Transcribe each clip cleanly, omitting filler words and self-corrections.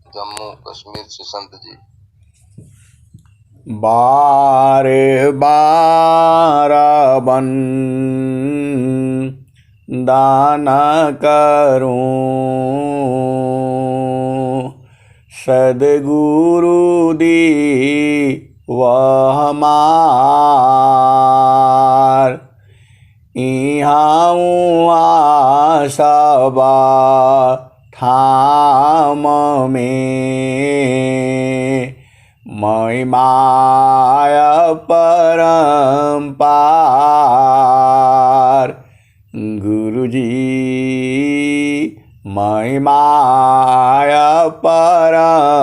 जम्मू कश्मीर से संत जी। बार बार बन दाना करूं, सदगुरु दी वह हमार इहाँ सबा ठाम में महिमाया परम्पार गुरुजी महिमाया परम्पार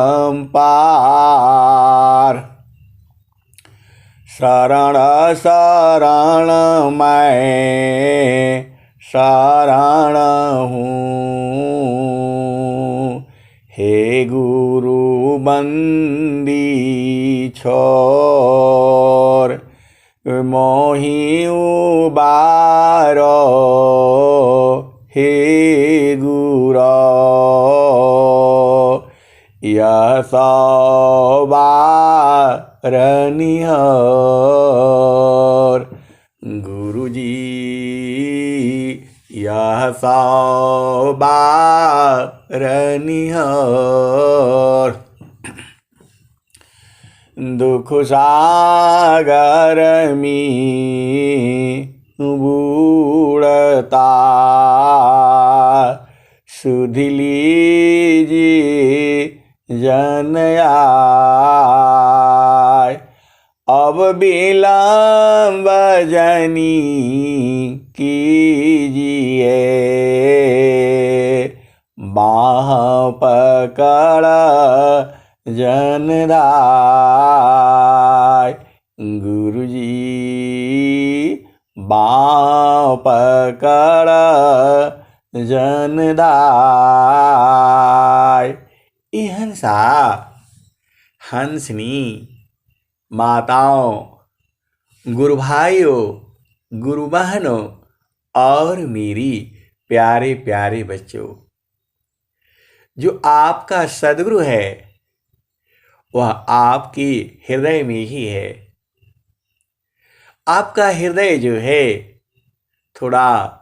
शरण शरण मैं शरण हूँ हे गुरु बंदी छोर मोहि उबारो हे गुरु यह सवारनिहर गुरुजी यह सवारनिहर दुख सागर में बूढ़ता सुध लीजिए जन आय अब विलम्ब जनी कीजिए बाह पकड़ जनदाय गुरुजी बाह पकड़ जनदाय ये हंसा हंसनी माताओं गुरु भाइयों गुरु बहनों और मेरी प्यारे प्यारे बच्चों, जो आपका सद्गुरु है वह आपके हृदय में ही है। आपका हृदय जो है थोड़ा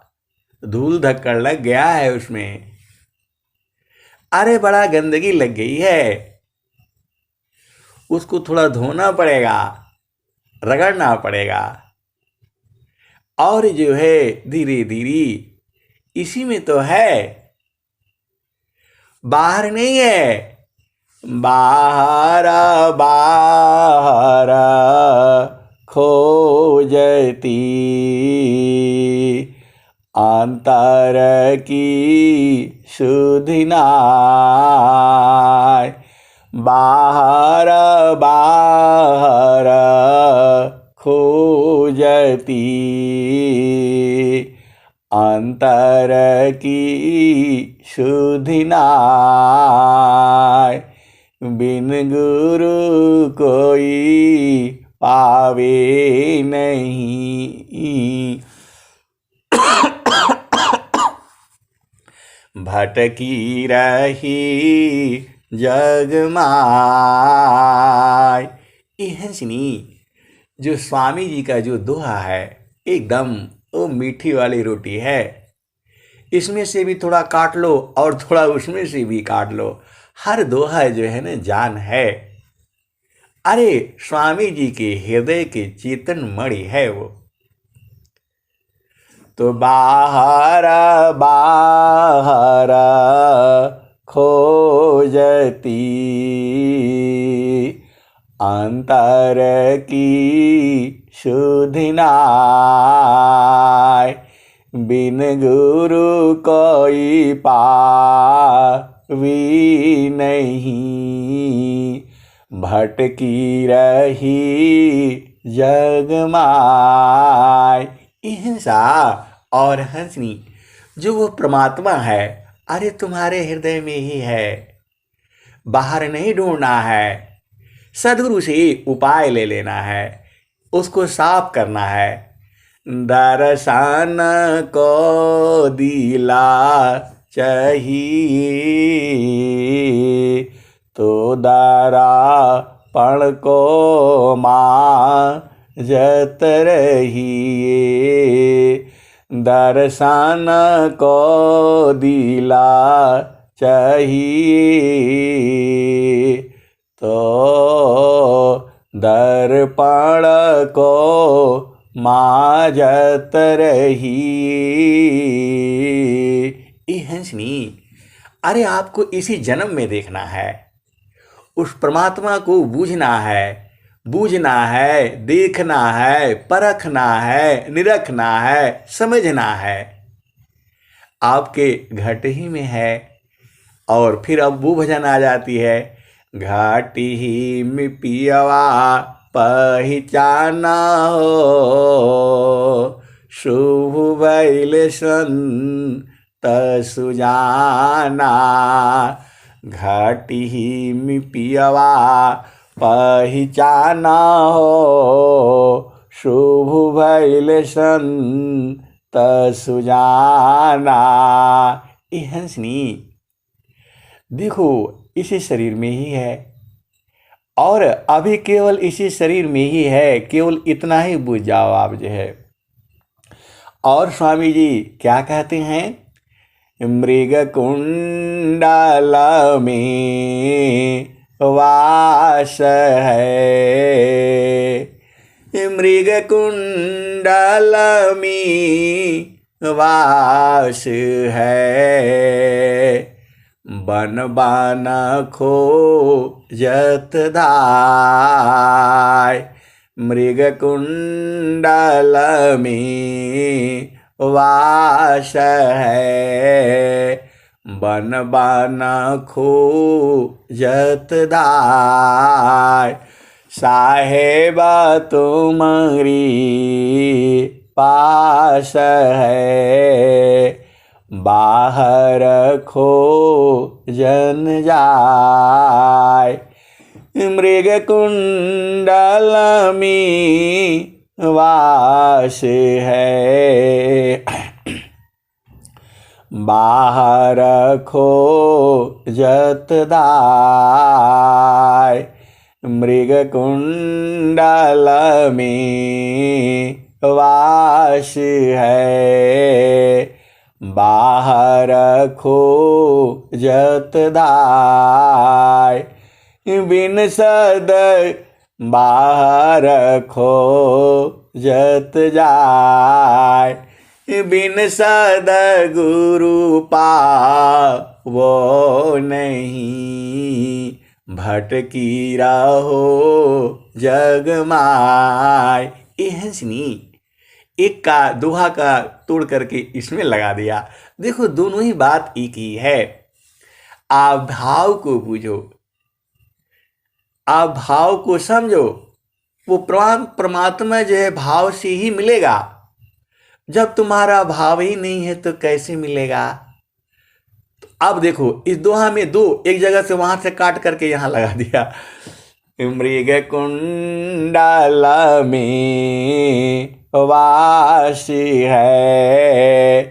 धूल धक्कड़ लग गया है उसमें, अरे बड़ा गंदगी लग गई है, उसको थोड़ा धोना पड़ेगा, रगड़ना पड़ेगा और जो है धीरे धीरे इसी में तो है, बाहर नहीं है। बाहर बाहर खोजती अंतर की शुद्धि नाय बाहर बाहर खोजती अंतर की शुद्धि नाय बिन गुरु कोई पावे नहीं भटकी रही जग माय। ये हंसनी जो स्वामी जी का जो दोहा है एकदम वो मीठी वाली रोटी है, इसमें से भी थोड़ा काट लो और थोड़ा उसमें से भी काट लो, हर दोहा जो है ना जान है। अरे स्वामी जी के हृदय के चेतन मणि है वो तो बाहर बाहर खोजती अंतर की शुद्धि नाय बिन गुरु कोई पावी नहीं भटकी रही जग माय। हिंसा और हंसनी जो वो परमात्मा है, अरे तुम्हारे हृदय में ही है, बाहर नहीं ढूंढना है, सदगुरु से उपाय ले लेना है, उसको साफ करना है। दर्शन को दिला चाहिए दर्पण को मांझत रहिए, दर्शन को दिला चाहिए, तो दर्पण को मांझत रहिए। ए हंसनी, अरे आपको इसी जन्म में देखना है, उस परमात्मा को बूझना है, देखना है, परखना है, निरखना है, समझना है। आपके घट ही में है। और फिर अब वो भजन आ जाती है, घाट ही में पियवा पहचाना हो, शुभ भइल संत सुजाना। घाट ही में पियवा पहचाना हो, शुभ भइल संत सुजाना। ए हंसनी, देखो इसी शरीर में ही है, और अभी केवल इसी शरीर में ही है, केवल इतना ही बुझ जाओ आप जो है। और स्वामी जी क्या कहते हैं, मृग कुंडल में वास है, मृग कुंडल में वास है, बन बन खोजत धाय। मृग कुंडल में वास है, बन बन खोजत धाय। साहेबा तुम्हारी पास है, बाहर खोजन जाय। मृग कुंडल में वास है, बाहर खोजत दाय। मृग कुंडल में वास है, बाहर खोजत दाय। बिन सद बाहर खोजत जाय, बिन सद गुरु पावो नहीं। भटकी रहो जग माय। ए हंसनी, एक का दोहा का तोड़ करके इसमें लगा दिया। देखो दोनों ही बात एक ही है। आप भाव को बूझो, आप भाव को समझो। वो परमात्मा जो है भाव से ही मिलेगा। जब तुम्हारा भाव ही नहीं है तो कैसे मिलेगा। तो अब देखो इस दोहा में दो, एक जगह से वहां से काट करके यहां लगा दिया। मृग कुंडल में वास है,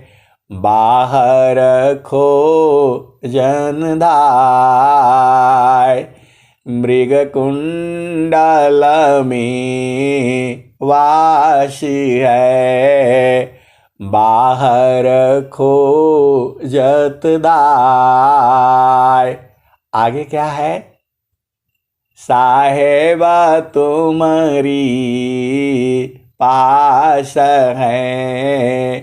बाहर खोजन दाय। मृग कुंडल में वास है, बाहर खोजत दाय। आगे क्या है, साहेबा तुम्हारी पास है,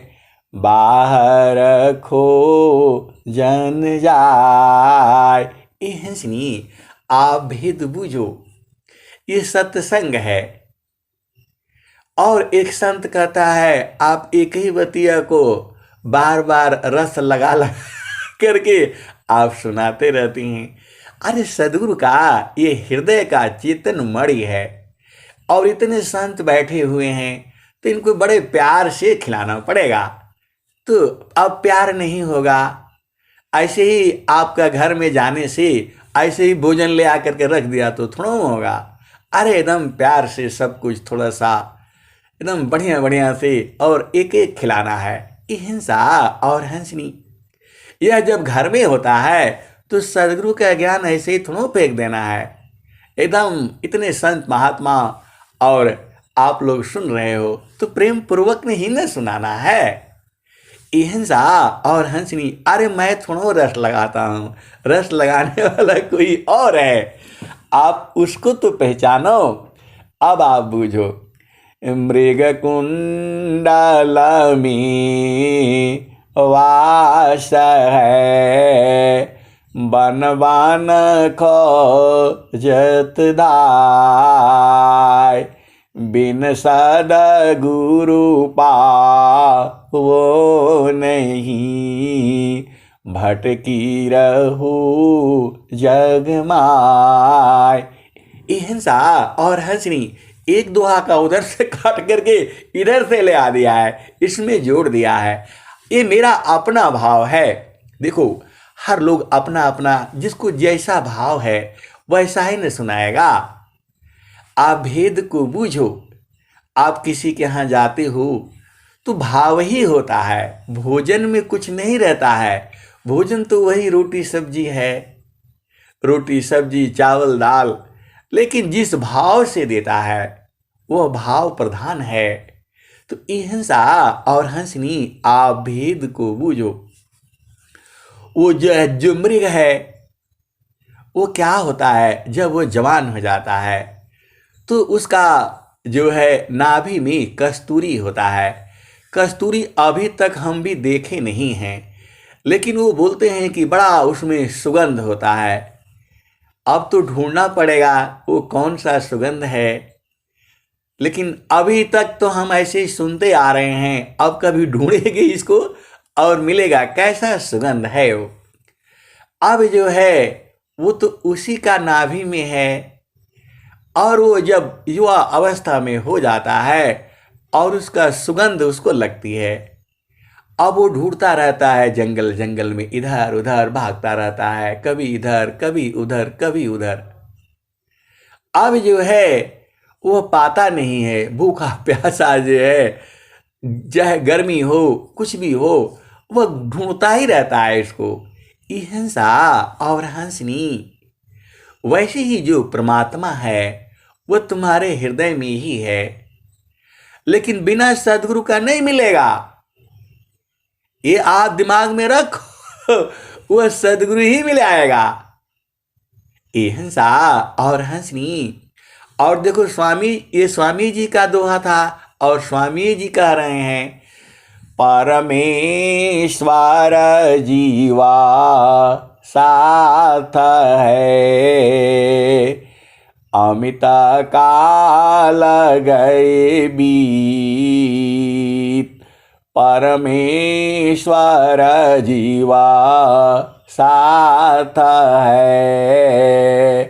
बाहर खोजन जाय। ए हंसनी, आप भेद बूझो। ये सत्संग है। और एक संत कहता है आप एक ही बतिया को बार बार रस लगा करके आप सुनाते रहती हैं। अरे सदगुरु का ये हृदय का चेतन मणि है, और इतने संत बैठे हुए हैं तो इनको बड़े प्यार से खिलाना पड़ेगा। तो अब प्यार नहीं होगा, ऐसे ही आपका घर में जाने से ऐसे ही भोजन ले आकर के रख दिया तो थोड़ा होगा। अरे एकदम प्यार से सब कुछ थोड़ा सा एकदम बढ़िया बढ़िया से और एक एक खिलाना है। हिंसा और हंसनी यह जब घर में होता है तो सदगुरु का ज्ञान ऐसे ही थोड़ा फेंक देना है। एकदम इतने संत महात्मा और आप लोग सुन रहे हो तो प्रेम पूर्वक में ही न सुनाना है। हिंसा और हंसनी, अरे मैं थोड़ा रस लगाता हूँ, रस लगाने वाला कोई और है, आप उसको तो पहचानो। अब आप बूझो। मृग कुंडल में वास है, बन बन खोजत दाय, बिन सद्गुरु पावो नहीं, भटकी रहू जग माय। हिंसा और हंसनी एक दोहा का उधर से काट करके इधर से ले आ दिया है, इसमें जोड़ दिया है। ये मेरा अपना भाव है। देखो, हर लोग अपना अपना, जिसको जैसा भाव है वैसा ही न सुनाएगा। आप भेद को बूझो। आप किसी के यहाँ जाते हो तो भाव ही होता है, भोजन में कुछ नहीं रहता है। भोजन तो वही रोटी सब्जी है, रोटी सब्जी चावल दाल, लेकिन जिस भाव से देता है वह भाव प्रधान है। तो हिंसा और हंसनी, आप भेद को बूझो। वो जो मृग है वो क्या होता है, जब वो जवान हो जाता है तो उसका जो है नाभि में कस्तूरी होता है। कस्तूरी अभी तक हम भी देखे नहीं हैं, लेकिन वो बोलते हैं कि बड़ा उसमें सुगंध होता है। अब तो ढूंढना पड़ेगा वो कौन सा सुगंध है, लेकिन अभी तक तो हम ऐसे ही सुनते आ रहे हैं। अब कभी ढूंढेंगे इसको और मिलेगा कैसा सुगंध है वो। अब जो है वो तो उसी का नाभि में है, और वो जब युवा अवस्था में हो जाता है और उसका सुगंध उसको लगती है। अब वो ढूंढता रहता है जंगल जंगल में, इधर उधर भागता रहता है, कभी इधर कभी उधर कभी उधर। अब जो है वो पाता नहीं है, भूखा प्यासा जो है, चाहे गर्मी हो कुछ भी हो, वह ढूंढता ही रहता है इसको। हिंसा और हंसनी, वैसे ही जो परमात्मा है वह तुम्हारे हृदय में ही है, लेकिन बिना सदगुरु का नहीं मिलेगा। ये आप दिमाग में रखो, वह सदगुरु ही मिल आएगा। ये हिंसा और हंसनी। और देखो स्वामी, ये स्वामी जी का दोहा था और स्वामी जी कह रहे हैं, परमेश्वर जीवा साथ है, अमित काल गए बीत, परमेश्वर जीवा साथ है,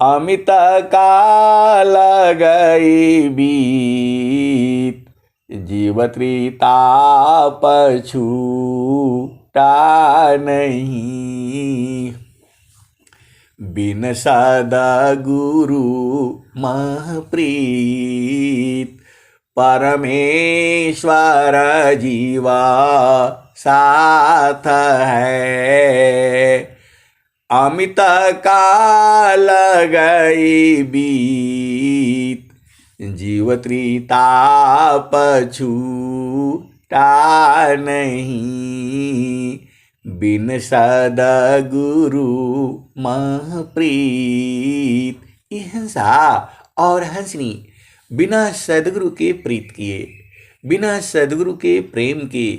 अमित काल गई बीत, जीव त्रिताप छूटा नहीं, बिन सद्गुरु महप्रीत, परमेश्वर जीवा साथ है, अमित काल गई बीत, जीव त्रिताप छूटा नहीं, बिन सद्गुरु महप्रीत। हिंसा और हंसनी, बिना सद्गुरु के प्रीत किए, बिना सद्गुरु के प्रेम के,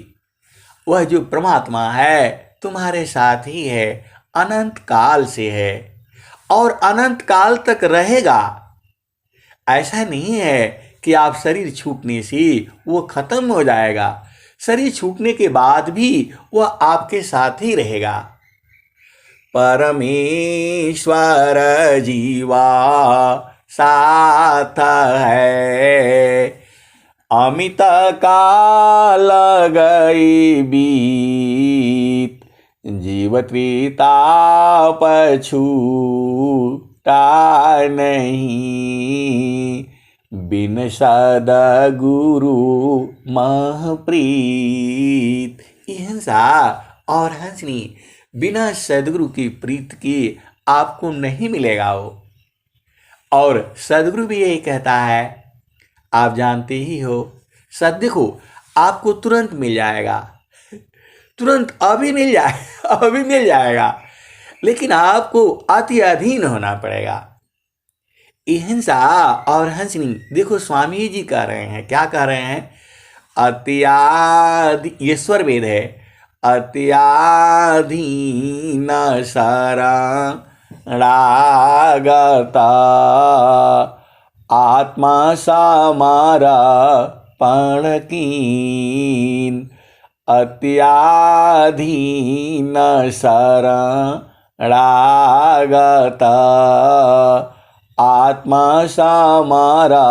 वह जो परमात्मा है तुम्हारे साथ ही है, अनंत काल से है और अनंत काल तक रहेगा। ऐसा नहीं है कि आप शरीर छूटने से वो खत्म हो जाएगा, शरीर छूटने के बाद भी वह आपके साथ ही रहेगा। परमेश्वर जीवा साथ है, अमित काल गई बीत, जीव त्रिताप छूटा नहीं, बिन सद्गुरु महप्रीत। हिंसा और हंसनी, बिना सदगुरु की प्रीत की आपको नहीं मिलेगा वो। और सदगुरु भी यही कहता है, आप जानते ही हो, देखो आपको तुरंत मिल जाएगा, तुरंत अभी मिल जाएगा, अभी मिल जाएगा, लेकिन आपको अति अधीन होना पड़ेगा। हिंसा और हंसनी, देखो स्वामी जी कह रहे हैं, क्या कह रहे हैं, अत्याधि, ये स्वर वेद है, अत्याधीन शरणागता आत्मा समारा पण कीन, अत्याधीन शरणागता आत्मा समारा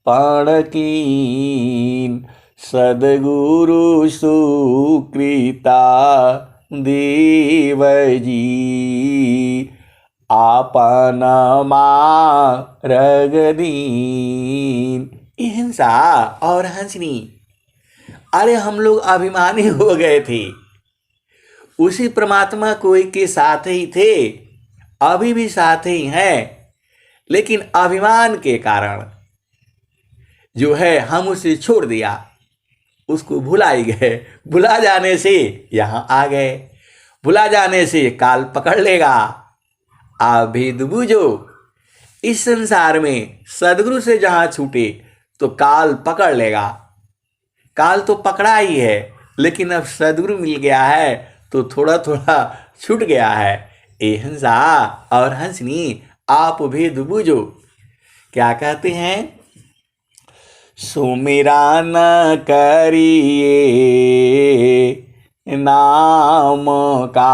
पण कीन, सदगुरु सुकृता देव जी आपन मार्ग दीन। हिंसा और हंसनी, अरे हम लोग अभिमानी हो गए थे, उसी परमात्मा कोई के साथ ही थे, अभी भी साथ ही हैं, लेकिन अभिमान के कारण जो है हम उसे छोड़ दिया, उसको भुला ही गए। भुला जाने से यहाँ आ गए, भुला जाने से काल पकड़ लेगा। आप भेद बूझो, इस संसार में सदगुरु से जहाँ छूटे तो काल पकड़ लेगा। काल तो पकड़ा ही है, लेकिन अब सदगुरु मिल गया है तो थोड़ा थोड़ा छूट गया है। ए हंसा और हंसनी, आप भेद बूझो। क्या कहते हैं, सुमिरा न करिए नाम का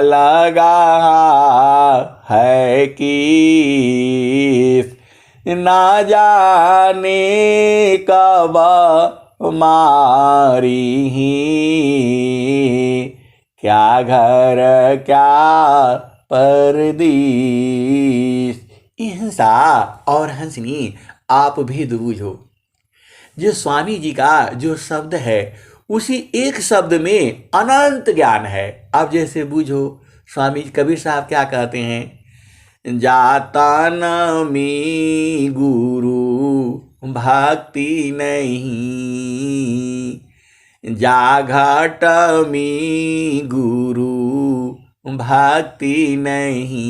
लगा है कि ना जाने कब मारी ही, क्या घर क्या परदेश। हिंसा और हंसनी, आप भेद बूझो। जो स्वामी जी का जो शब्द है, उसी एक शब्द में अनंत ज्ञान है। आप जैसे बूझो, स्वामी कबीर साहब क्या कहते हैं, जाता न मी गुरु भक्ति नहीं, जाघट मी गुरु भक्ति नहीं,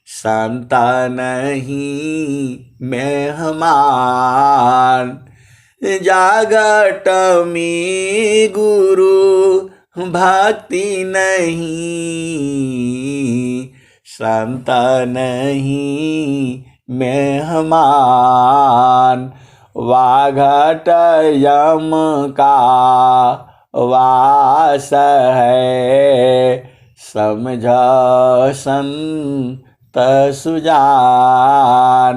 संत नहीं मेहमान, जागट में गुरु भक्ति नहीं, संत नहीं मेहमान, वाघट यम का वास है, समझ संत सुजान,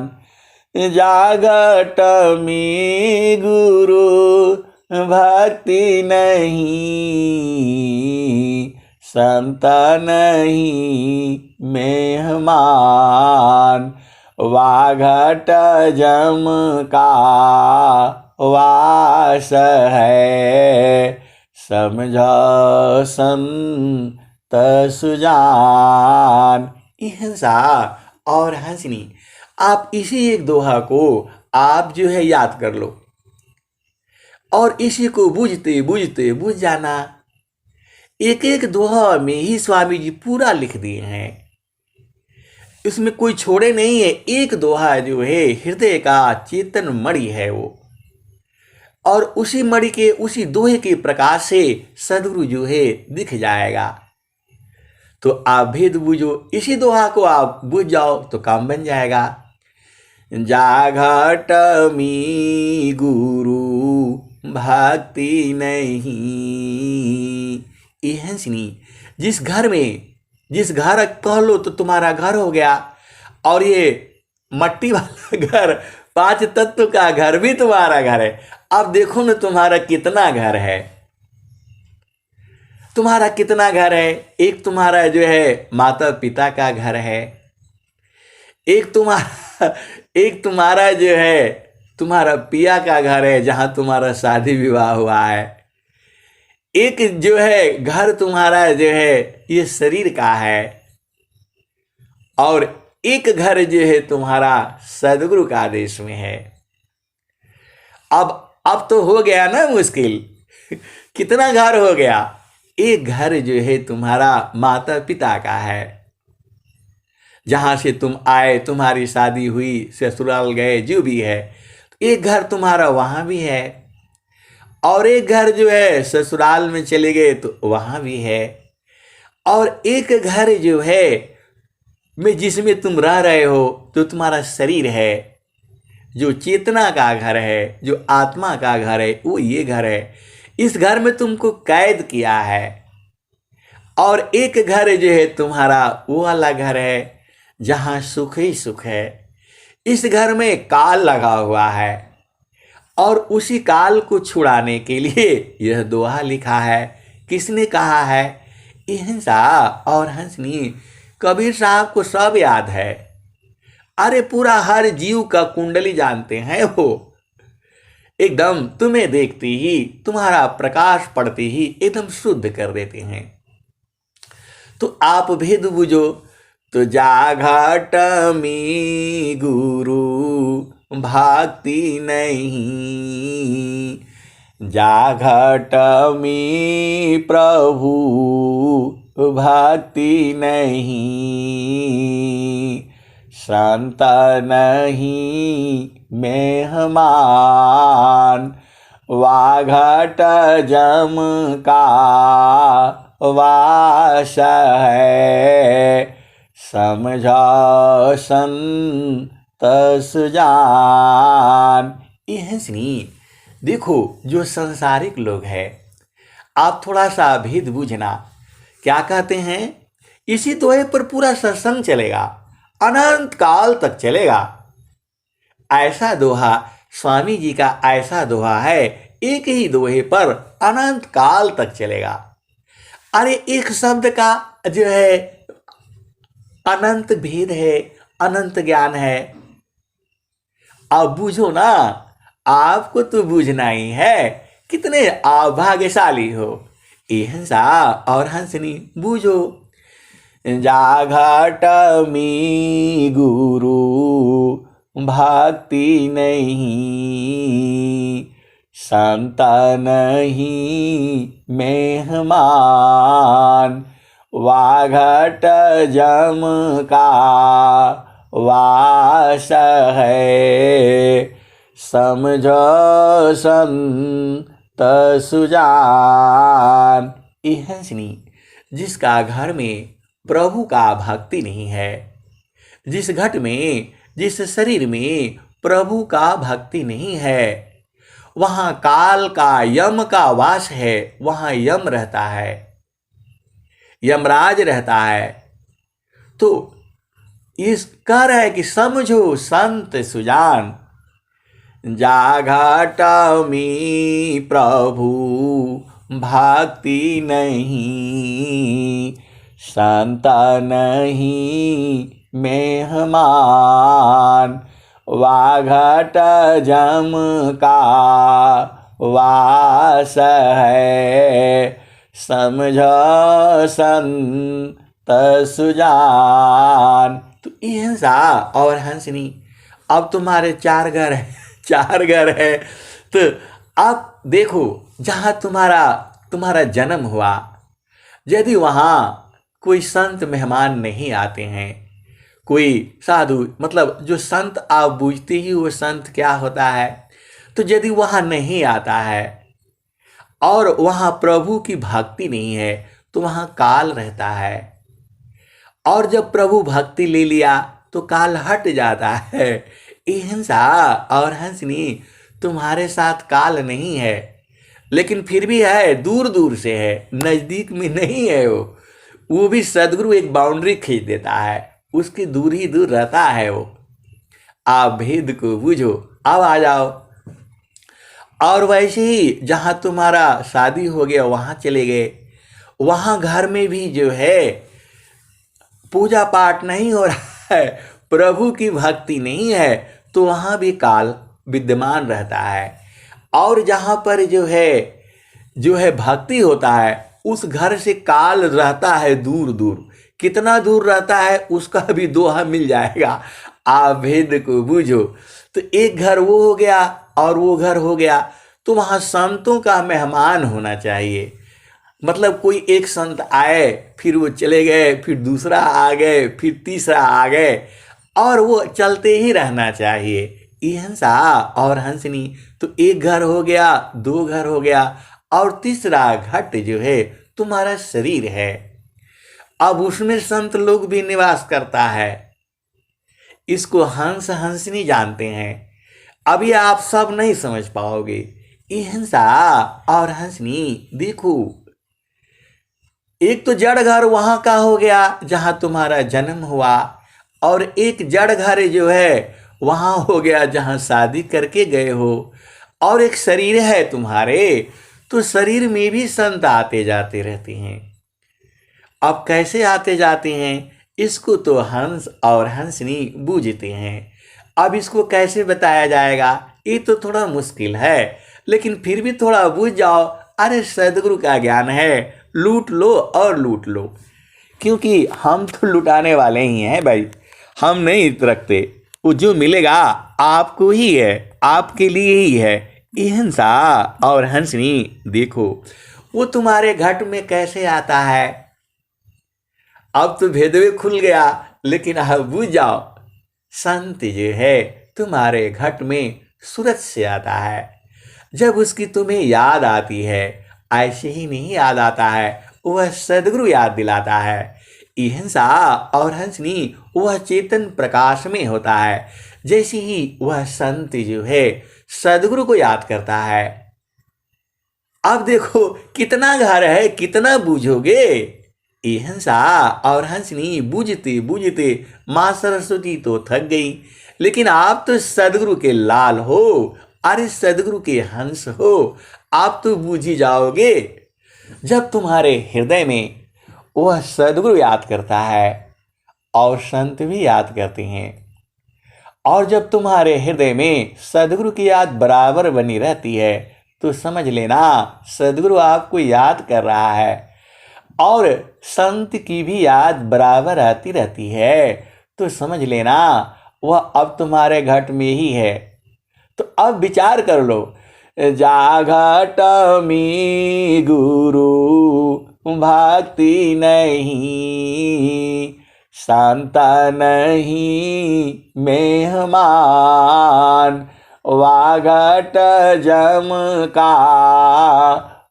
जागट में गुरु भक्ति नहीं, संत नहीं मेहमान, वाघट जम का वास है, समझ संत सुजान। हिंसा और हंसनी, आप इसी एक दोहा को आप जो है याद कर लो और इसी को बूझते बूझते बूझ जाना। एक एक दोहा में ही स्वामी जी पूरा लिख दिए हैं, इसमें कोई छोड़े नहीं है। एक दोहा जो है हृदय का चेतन मणि है वो, और उसी मणि के उसी दोहे के प्रकाश से सदगुरु जो है दिख जाएगा। तो आप भेद बूझो, इसी दोहा को आप बूझ जाओ तो काम बन जाएगा। जाघट मी गुरु भक्ति नहीं। ये हंसनी, जिस घर में, जिस घर कह लो तो तुम्हारा घर हो गया, और ये मट्टी वाला घर, 5 तत्व का घर भी तुम्हारा घर है। अब देखो ना तुम्हारा कितना घर है, तुम्हारा कितना घर है। एक तुम्हारा जो है माता पिता का घर है, एक तुम्हारा जो है तुम्हारा पिया का घर है, जहां तुम्हारा शादी विवाह हुआ है। एक जो है घर तुम्हारा जो है ये शरीर का है, और एक घर जो है तुम्हारा सदगुरु का आदेश में है। अब तो हो गया ना मुश्किल। कितना घर हो गया? एक घर जो है तुम्हारा माता पिता का है, जहां से तुम आए, तुम्हारी शादी हुई, ससुराल गए, जो भी है, एक घर तुम्हारा वहां भी है, और एक घर जो है ससुराल में चले गए तो वहां भी है, और एक घर जो है में जिसमें तुम रह रहे हो तो तुम्हारा शरीर है, जो चेतना का घर है, जो आत्मा का घर है, वो ये घर है। इस घर में तुमको कैद किया है। और एक घर जो है तुम्हारा वो वाला घर है जहां सुख ही सुख है। इस घर में काल लगा हुआ है, और उसी काल को छुड़ाने के लिए यह दोहा लिखा है। किसने कहा है? अहिंसा और हंसनी। कबीर साहब को सब याद है। अरे पूरा हर जीव का कुंडली जानते हैं वो। एकदम तुम्हें देखते ही, तुम्हारा प्रकाश पड़ते ही एकदम शुद्ध कर देते हैं। तो आप भेद बुझो तो जाघट में गुरु भक्ति नहीं, जाघट में प्रभु भक्ति नहीं, संत नहीं मेहमान, वाघट जम का वास है, समझो संत सुजान। यह सुनिए, देखो जो संसारिक लोग हैं, आप थोड़ा सा भेद बूझना। क्या कहते हैं? इसी दोहे पर पूरा सत्संग चलेगा, अनंत काल तक चलेगा। ऐसा दोहा स्वामी जी का ऐसा दोहा है, एक ही दोहे पर अनंत काल तक चलेगा। अरे एक शब्द का जो है अनंत भेद है, अनंत ज्ञान है। अब बूझो ना, आपको तो बूझना ही है। कितने अभाग्यशाली हो। अहिंसा और हंसनी बूझो। जाघट में गुरु भक्ति नहीं, संत नहीं मेहमान, वाघट जम का वास है, समझो संत सुजान। हंसनी, जिसका घर में प्रभु का भक्ति नहीं है, जिस घट में, जिस शरीर में प्रभु का भक्ति नहीं है, वहां काल का, यम का वास है। वहां यम रहता है, यमराज रहता है। तो इस कह रहा है कि समझो संत सुजान, जाघट में प्रभु भक्ति नहीं, संत नहीं मेहमान, वाघट जम का वास है, समझो संत सुजान। तो अहिंसा और हंसनी, अब तुम्हारे चार घर है, चार घर है। तो अब देखो, जहाँ तुम्हारा जन्म हुआ, यदि वहाँ कोई संत मेहमान नहीं आते हैं, कोई साधु, मतलब जो संत आप बूझते ही वो संत क्या होता है, तो यदि वहाँ नहीं आता है और वहाँ प्रभु की भक्ति नहीं है, तो वहाँ काल रहता है। और जब प्रभु भक्ति ले लिया तो काल हट जाता है। अहिंसा और हंसनी, तुम्हारे साथ काल नहीं है, लेकिन फिर भी है, दूर दूर से है, नज़दीक में नहीं है। वो भी सदगुरु एक बाउंड्री खींच देता है, उसकी दूर ही दूर रहता है वो। आप भेद को बूझो। अब आ जाओ। और वैसे ही जहाँ तुम्हारा शादी हो गया वहाँ चले गए, वहाँ घर में भी जो है पूजा पाठ नहीं हो रहा है, प्रभु की भक्ति नहीं है, तो वहाँ भी काल विद्यमान रहता है। और जहाँ पर जो है जो है भक्ति होता है, उस घर से काल रहता है दूर दूर। कितना दूर रहता है उसका भी दोहा मिल जाएगा, आप भेद को बूझो। तो एक घर वो हो गया और वो घर हो गया, तो वहाँ संतों का मेहमान होना चाहिए। मतलब कोई एक संत आए, फिर वो चले गए, फिर दूसरा आ गए, फिर तीसरा आ गए, और वो चलते ही रहना चाहिए। ये हंसा और हंसनी, तो एक घर हो गया, दो घर हो गया, और तीसरा घट जो है तुम्हारा शरीर है। अब उसमें संत लोग भी निवास करता है। इसको हंस हंसनी जानते हैं। अभी आप सब नहीं समझ पाओगे। ये हंसा और हंसनी देखो, एक तो जड़ घर वहां का हो गया जहां तुम्हारा जन्म हुआ, और एक जड़ घर जो है वहां हो गया जहां शादी करके गए हो, और एक शरीर है तुम्हारे, तो शरीर में भी संत आते जाते रहते हैं। अब कैसे आते जाते हैं इसको तो हंस और हंसनी बूझते हैं। अब इसको कैसे बताया जाएगा, ये तो थोड़ा मुश्किल है, लेकिन फिर भी थोड़ा बूझ जाओ। अरे सदगुरु का ज्ञान है, लूट लो और लूट लो, क्योंकि हम तो लुटाने वाले ही हैं भाई, हम नहीं रखते। वो जो मिलेगा आपको ही है, आपके लिए ही है। ये हंसा और हंसनी देखो, वो तुम्हारे घट में कैसे आता है। अब तो भेदवे खुल गया, लेकिन अब बुझ जाओ, संत जो है तुम्हारे घट में सूरज से आता है। जब उसकी तुम्हें याद आती है, ऐसे ही नहीं याद आता है, वह सदगुरु याद दिलाता है। ये हंसा और हंसनी वह चेतन प्रकाश में होता है। जैसे ही वह संत जो है सदगुरु को याद करता है। अब देखो कितना घर है, कितना बूझोगे। ये हंसा और हंसनी बूझते बूझते माँ सरस्वती तो थक गई, लेकिन आप तो सदगुरु के लाल हो, अरे सदगुरु के हंस हो, आप तो बूझ ही जाओगे। जब तुम्हारे हृदय में वह सदगुरु याद करता है और संत भी याद करते हैं, और जब तुम्हारे हृदय में सदगुरु की याद बराबर बनी रहती है, तो समझ लेना सदगुरु आपको याद कर रहा है, और संत की भी याद बराबर आती रहती है, तो समझ लेना वह अब तुम्हारे घट में ही है। तो अब विचार कर लो, जा घट में गुरु भक्ति नहीं, शांता नहीं मेहमान, वाघट जम का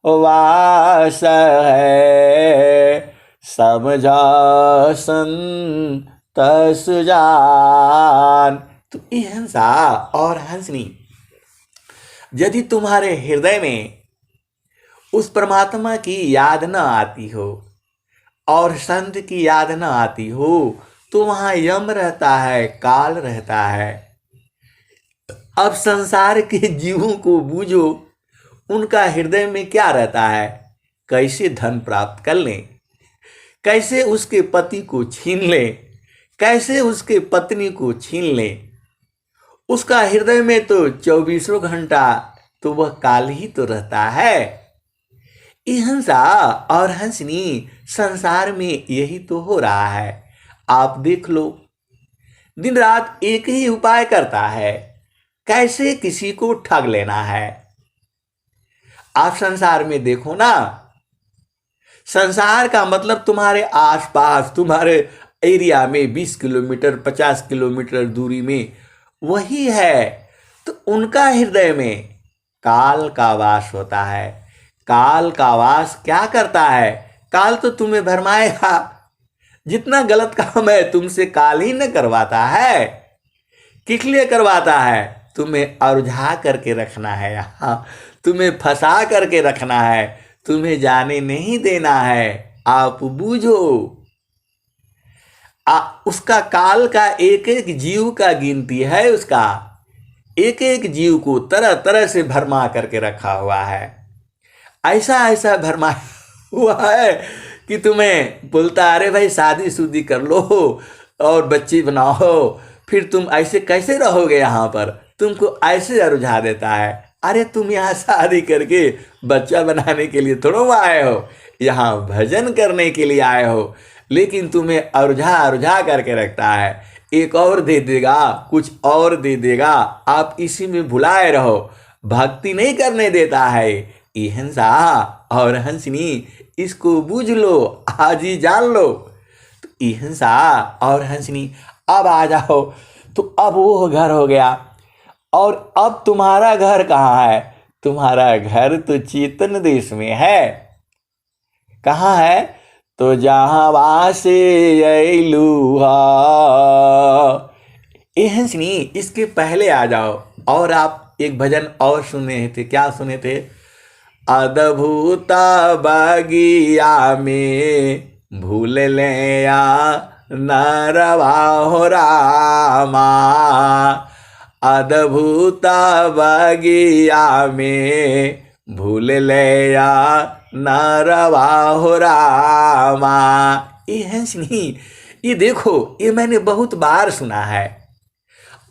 वास है, समझा संत सुजान। तो ये हंसा और हंसनी, यदि तुम्हारे हृदय में उस परमात्मा की याद न आती हो और संत की याद न आती हो, तो वहां यम रहता है, काल रहता है। अब संसार के जीवों को बूझो, उनका हृदय में क्या रहता है, कैसे धन प्राप्त कर लें, कैसे उसके पति को छीन लें, कैसे उसके पत्नी को छीन लें। उसका हृदय में तो 24 घंटा तो वह काल ही तो रहता है। ये हंसा और हंसनी, संसार में यही तो हो रहा है। आप देख लो, दिन रात एक ही उपाय करता है, कैसे किसी को ठग लेना है। आप संसार में देखो ना, संसार का मतलब तुम्हारे आसपास, तुम्हारे एरिया में 20 किलोमीटर 50 किलोमीटर दूरी में वही है। तो उनका हृदय में काल का वास होता है। काल का वास क्या करता है, काल तो तुम्हें भरमाएगा। जितना गलत काम है तुमसे काल ही न करवाता है। किस लिए करवाता है, तुम्हें अरुझा करके रखना है, यहाँ तुम्हें फंसा करके रखना है, तुम्हें जाने नहीं देना है। आप बूझो, उसका काल का एक एक जीव का गिनती है, उसका एक एक जीव को तरह तरह से भरमा करके रखा हुआ है। ऐसा ऐसा भरमा हुआ है कि तुम्हें बोलता अरे भाई शादी शुदी कर लो और बच्ची बनाओ, फिर तुम ऐसे कैसे रहोगे यहाँ पर, तुमको ऐसे रुझा देता है। अरे तुम यहाँ शादी करके बच्चा बनाने के लिए थोड़ा आए हो, यहाँ भजन करने के लिए आए हो। लेकिन तुम्हें अरुझा अरुझा करके रखता है, एक और दे देगा, कुछ और दे देगा, आप इसी में भुलाए रहो, भक्ति नहीं करने देता है। ये हंसा और हंसनी, इसको बूझ लो, आज ही जान लो। तो ये हंसा और हंसनी, अब आ जाओ। तो अब वो घर हो गया। और अब तुम्हारा घर कहाँ है? तुम्हारा घर तो चेतन देश में है। कहाँ है? तो जहाँ वासे अइलू हा। ए हंसनी, इसके पहले आ जाओ। और आप एक भजन और सुने थे, क्या सुने थे? अद्भुत बगिया में भूल ले या नरवा हो रामा। अद्भुत बगिया में भूल ले या नरवा हो रामा। ये हंसनी, ये देखो, ये मैंने बहुत बार सुना है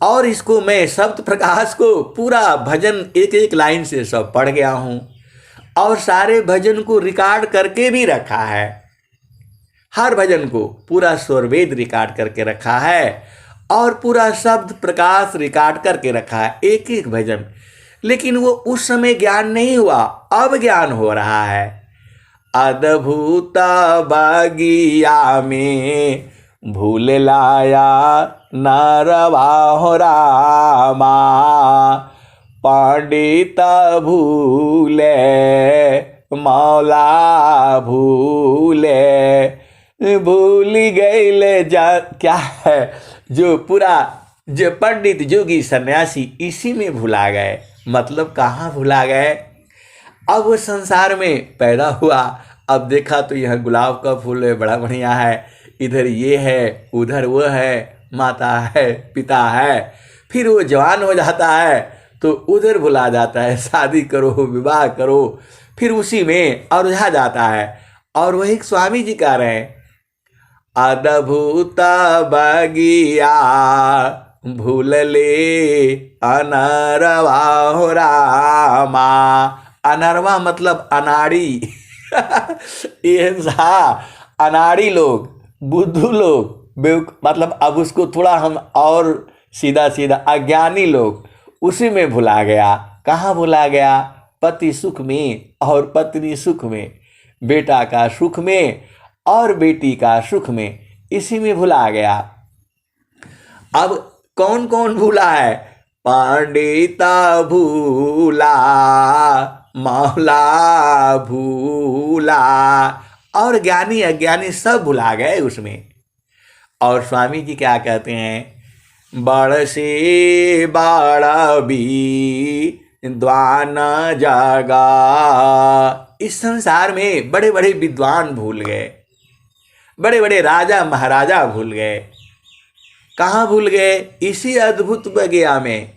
और इसको मैं शब्द प्रकाश को पूरा भजन एक एक लाइन से सब पढ़ गया हूँ और सारे भजन को रिकॉर्ड करके भी रखा है। हर भजन को पूरा स्वरवेद रिकॉर्ड करके रखा है और पूरा शब्द प्रकाश रिकॉर्ड करके रखा है, एक एक भजन। लेकिन वो उस समय ज्ञान नहीं हुआ, अब ज्ञान हो रहा है। अद्भुत बगिया में भूल लाया नरवा हो रामा। पंडित भूले मौला भूले, भूल गए जा, क्या है जो पूरा जो पंडित जोगी सन्यासी इसी में भुला गए। मतलब कहाँ भुला गए? अब वो संसार में पैदा हुआ, अब देखा तो यह गुलाब का फूल है, बड़ा बढ़िया है, इधर ये है, उधर वो है, माता है, पिता है। फिर वो जवान हो जाता है तो उधर भुला जाता है, शादी करो, विवाह करो, फिर उसी में उलझा जाता है। और वही स्वामी जी कह रहे हैं, अद्भुत बगिया भूल ले अनरवा हो रामा। अनरवा मतलब अनाड़ी अनाड़ी लोग, बुद्धू लोग, मतलब अब उसको थोड़ा हम और सीधा सीधा अज्ञानी लोग, उसी में भुला गया। कहाँ भुला गया? पति सुख में और पत्नी सुख में, बेटा का सुख में और बेटी का सुख में, इसी में भुला गया। अब कौन कौन भूला है? पंडिता भूला, मौला भूला और ज्ञानी अज्ञानी सब भुला गए उसमें। और स्वामी जी क्या कहते हैं? बड़ से बड़ा भी द्वान जागा। इस संसार में बड़े बड़े विद्वान भूल गए, बड़े बड़े राजा महाराजा भूल गए। कहाँ भूल गए? इसी अद्भुत बगिया में।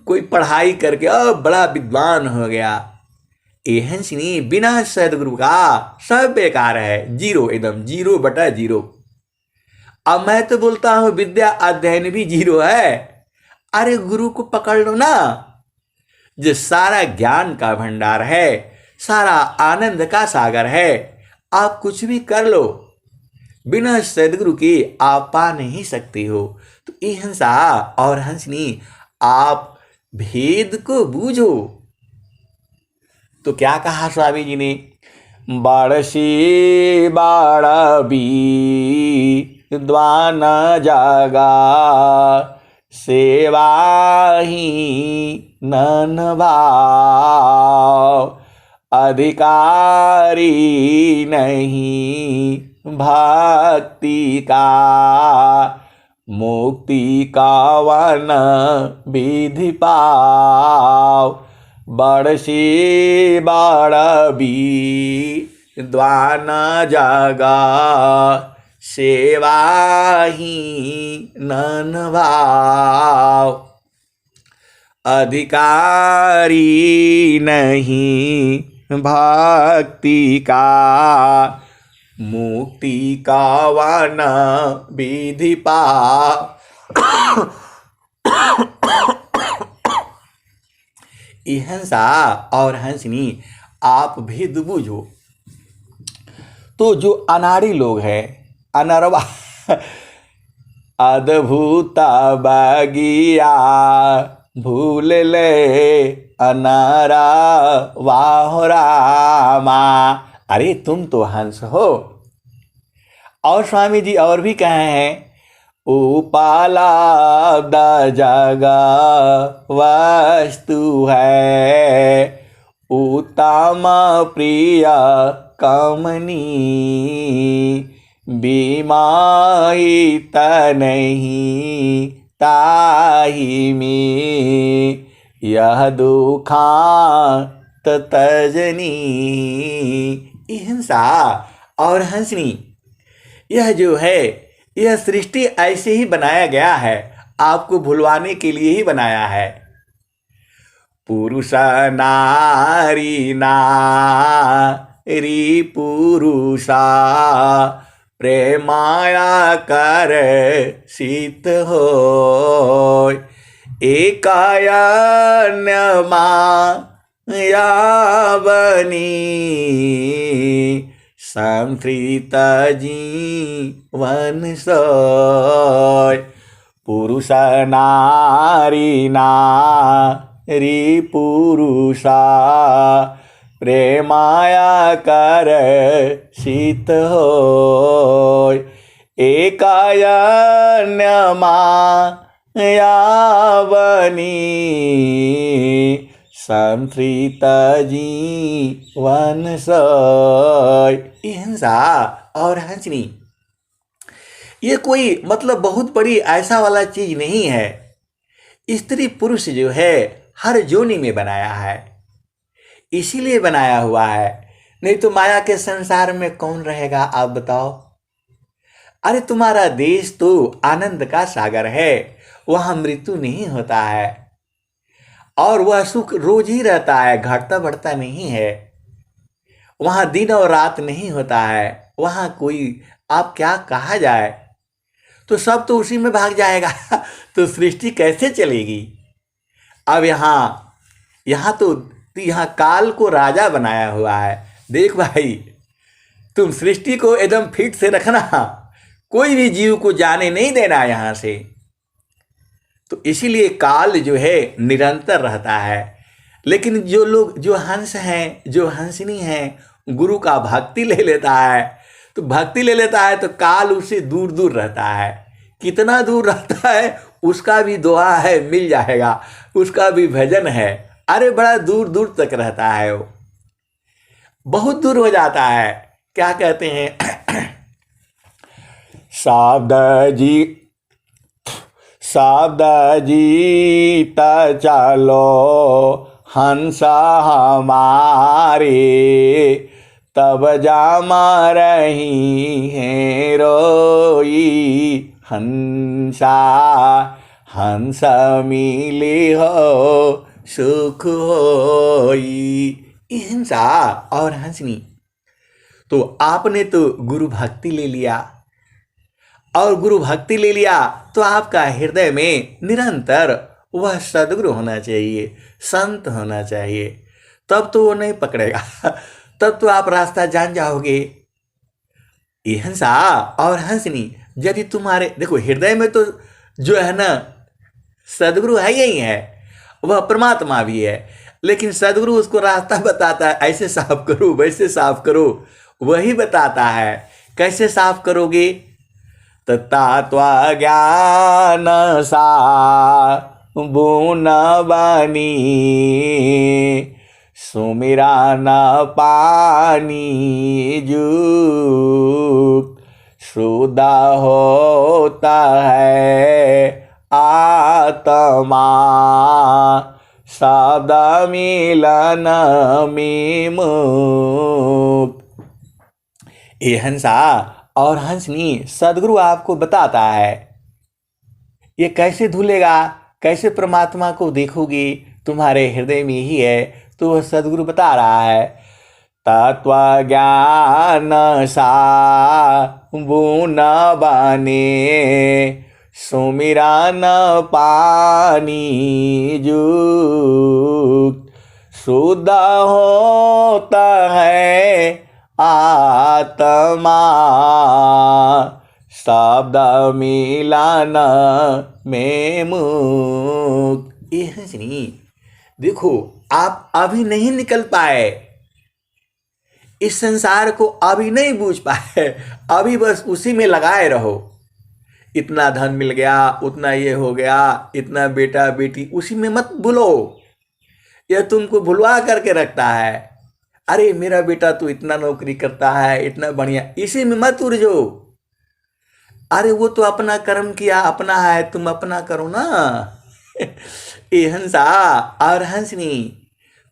कोई पढ़ाई करके अब बड़ा विद्वान हो गया, ये हंसनी बिना सदगुरु का सब बेकार है, जीरो, एकदम 0/0। अब मैं तो बोलता हूँ विद्या अध्ययन भी 0 है। अरे गुरु को पकड़ लो ना, जो सारा ज्ञान का भंडार है, सारा आनंद का सागर है। आप कुछ भी कर लो, बिना सदगुरु के आप पा नहीं सकते हो। तो ये हंसा और हंसनी, आप भेद को बूझो। तो क्या कहा स्वामी जी ने? बाड़ से बाड़ा भी द्वान जागा, सेवा ही नन भाव। अधिकारी नहीं भक्ति का, मुक्ति का वन विधि पाव। बड़ से बड़ भी द्वान जागा, सेवा ही नन भाव। अधिकारी नहीं भक्ति का, मुक्ति का वन विधि पाव। हंसा और हंसनी आप भेद बूझो। तो जो अनाड़ी लोग हैं, अनरवा अद्भुता बगिया भूल ले अनारा वाह रामा। अरे तुम तो हंस हो। और स्वामी जी और भी कहे हैं, उपाला द जगा वस्तु है उत्तम प्रिय कमनी बीमाई नहीं ताही में यह दुखांत तजनी। हिंसा और हंसनी यह जो है, यह सृष्टि ऐसे ही बनाया गया है, आपको भुलवाने के लिए ही बनाया है। पुरुष नारी नारी पुरुषा प्रेमाया कर शीत हो एकायन्य माया बनी संस्कृत जीवन सोय। पुरुष नारी नारी पुरुषा प्रेमाया कर शीत होय एकायन्य माया बनी संस्कृत जीवन सोय। हिंसा और हंसनी ये कोई मतलब बहुत बड़ी ऐसा वाला चीज नहीं है। स्त्री पुरुष जो है हर जोनी में बनाया है, इसीलिए बनाया हुआ है। नहीं तो माया के संसार में कौन रहेगा आप बताओ। अरे तुम्हारा देश तो आनंद का सागर है, वहां मृत्यु नहीं होता है और वह सुख रोज ही रहता है, घटता बढ़ता नहीं है। वहां दिन और रात नहीं होता है, वहां कोई आप क्या कहा जाए, तो सब तो उसी में भाग जाएगा तो सृष्टि कैसे चलेगी। अब यहाँ तो यहाँ काल को राजा बनाया हुआ है। देख भाई, तुम सृष्टि को एकदम फिट से रखना, कोई भी जीव को जाने नहीं देना यहाँ से। तो इसीलिए काल जो है निरंतर रहता है। लेकिन जो लोग जो हंस हैं, जो हंसनी हैं, गुरु का भक्ति ले लेता है, तो भक्ति ले लेता है तो काल उससे दूर दूर रहता है। कितना दूर रहता है उसका भी दुआ है, मिल जाएगा, उसका भी भजन है। अरे बड़ा दूर दूर तक रहता है, वो बहुत दूर हो जाता है। क्या कहते हैं शब्द जीत चलो हंसा हमारे तब जामा रही है रोई हंसा हंस मिली हो सुख होई। हिंसा और हंसनी तो आपने तो गुरु भक्ति ले लिया, और गुरु भक्ति ले लिया तो आपका हृदय में निरंतर वह सद्गुरु होना चाहिए, संत होना चाहिए। तब तो वो नहीं पकड़ेगा, तब तो आप रास्ता जान जाओगे। ये हंसा और हंसनी यदि तुम्हारे देखो हृदय में तो जो है ना सद्गुरु है, यही है, वह परमात्मा भी है। लेकिन सद्गुरु उसको रास्ता बताता है, ऐसे साफ करो वैसे साफ करो, वही बताता है। कैसे साफ करोगे? तत्वा ज्ञान सा बुन बनी सुमिरा न पानी जुक्त शुद्ध होता है आत्मा शब्द मिलन में मुक्त। ये हंसा और हंसनी सदगुरु आपको बताता है। ये कैसे धुलेगा, कैसे परमात्मा को देखोगे, तुम्हारे हृदय में ही है, तो वह सदगुरु बता रहा है। तत्व ज्ञान सा बुन बने सुमिरा न पानी जुक्त शुद्ध होता है आत्मा, शब्द मिलन में मुक्त। ये हंसनी, देखो आप अभी नहीं निकल पाए, इस संसार को अभी नहीं बूझ पाए, अभी बस उसी में लगाए रहो। इतना धन मिल गया, उतना ये हो गया, इतना बेटा बेटी, उसी में मत भूलो। यह तुमको भुलवा करके रखता है। अरे मेरा बेटा तो इतना नौकरी करता है, इतना बढ़िया, इसी में मत उलझो। अरे वो तो अपना कर्म किया, अपना है, तुम अपना करो ना। ये हंसा और हंसनी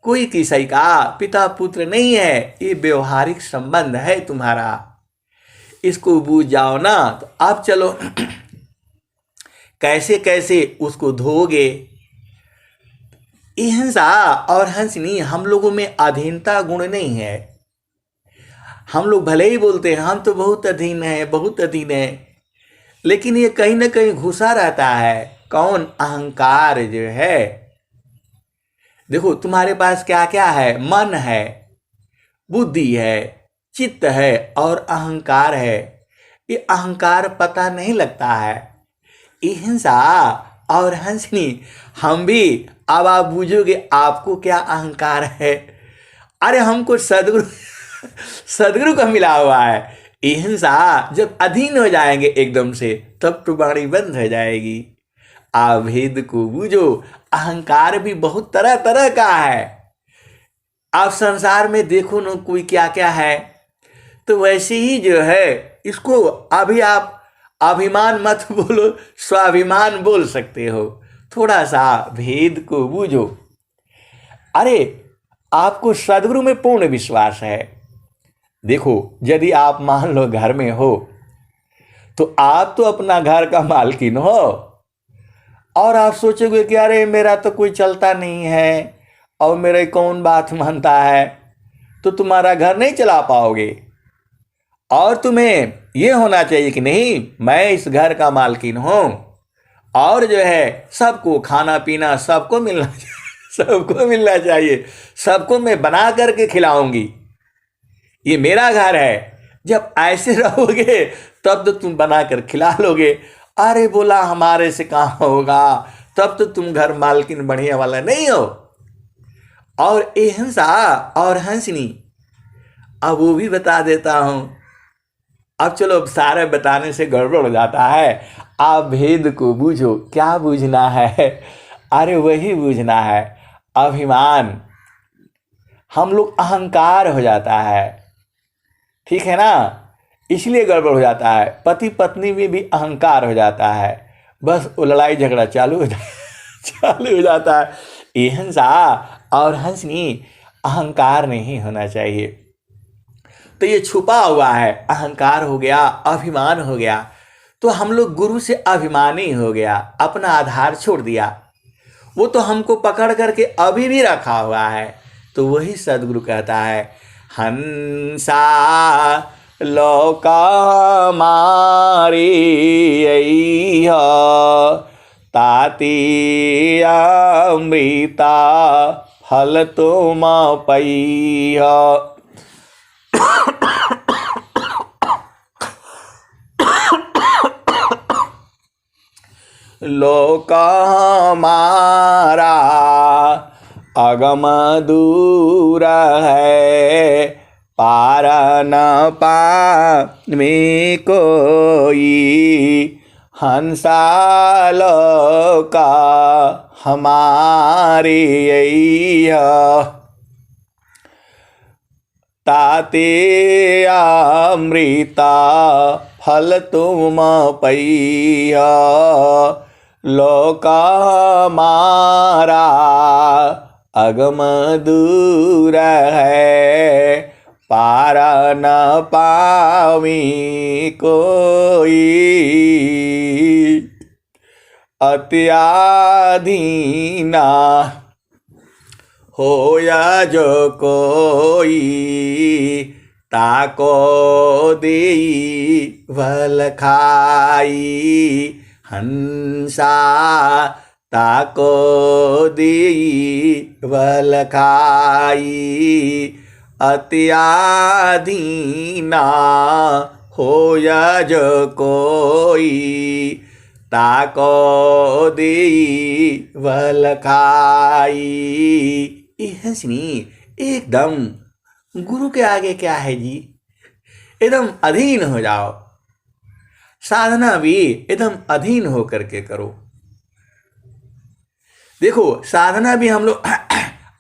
कोई किसी का पिता पुत्र नहीं है, ये व्यवहारिक संबंध है तुम्हारा। इसको बूझ जाओ ना तो अब चलो कैसे कैसे उसको धोगे। ये हंसा और हंसनी, हम लोगों में अधीनता गुण नहीं है। हम लोग भले ही बोलते हैं हम तो बहुत अधीन है, बहुत अधीन है, लेकिन ये कहीं ना कहीं घुसा रहता है। कौन? अहंकार जो है। देखो तुम्हारे पास क्या क्या है? मन है, बुद्धि है, चित्त है और अहंकार है। ये अहंकार पता नहीं लगता है। ये हिंसा और हंसनी, हम भी अब आप बूझोगे आपको क्या अहंकार है। अरे हमको सदगुरु सदगुरु का मिला हुआ है। ये हिंसा जब अधीन हो जाएंगे एकदम से, तब तो वाणी बंद हो जाएगी। भेद को बूझो। अहंकार भी बहुत तरह तरह का है। आप संसार में देखो ना कोई क्या क्या है, तो वैसे ही जो है इसको अभी आप अभिमान मत बोलो, स्वाभिमान बोल सकते हो। थोड़ा सा भेद को बूझो। अरे आपको सदगुरु में पूर्ण विश्वास है। देखो यदि आप मान लो घर में हो, तो आप तो अपना घर का मालकिन हो, और आप सोचोगे कि अरे मेरा तो कोई चलता नहीं है और मेरे कौन बात मानता है, तो तुम्हारा घर नहीं चला पाओगे। और तुम्हें यह होना चाहिए कि नहीं, मैं इस घर का मालकिन हूँ और जो है सबको खाना पीना सबको मिलना सबको मिलना चाहिए, सबको मैं बना करके खिलाऊंगी, ये मेरा घर है। जब ऐसे रहोगे तब तो तुम बना कर खिला लोगे। अरे बोला हमारे से कहाँ होगा, तब तो तुम घर मालकिन बढ़िया वाला नहीं हो। और ये हंसा और हंसनी, अब वो भी बता देता हूं। अब चलो, अब सारे बताने से गड़बड़ हो जाता है। आप भेद को बूझो। क्या बूझना है? अरे वही बूझना है, अभिमान। हम लोग अहंकार हो जाता है, ठीक है ना, इसलिए गड़बड़ हो जाता है। पति पत्नी में भी अहंकार हो जाता है, बस वो लड़ाई झगड़ा चालू हो जाता है। ये हंसा और हंसनी, अहंकार नहीं होना चाहिए। तो ये छुपा हुआ है, अहंकार हो गया, अभिमान हो गया। तो हम लोग गुरु से अभिमानी हो गया, अपना आधार छोड़ दिया। वो तो हमको पकड़ करके अभी भी रखा हुआ है। तो वही सदगुरु कहता है, हंसा लोका मारी ताती अमृता फल तुम पई। लोक हमारा अगम दूर है, पार न पावे कोई। हंसा लोका हमारी ताते अमृता फल तुम पैया। लोका हमारा अगम दूर है, पार न पावी कोई। अत्याधीना होया जो कोई, ताको देई भल खाई। हंसा ताको देई बल खाई अति आधीना होया जो कोई ताको देई बल खाई। हंसनी एकदम गुरु के आगे क्या है जी, एकदम अधीन हो जाओ। साधना भी एकदम अधीन होकर के करो। देखो साधना भी हम लोग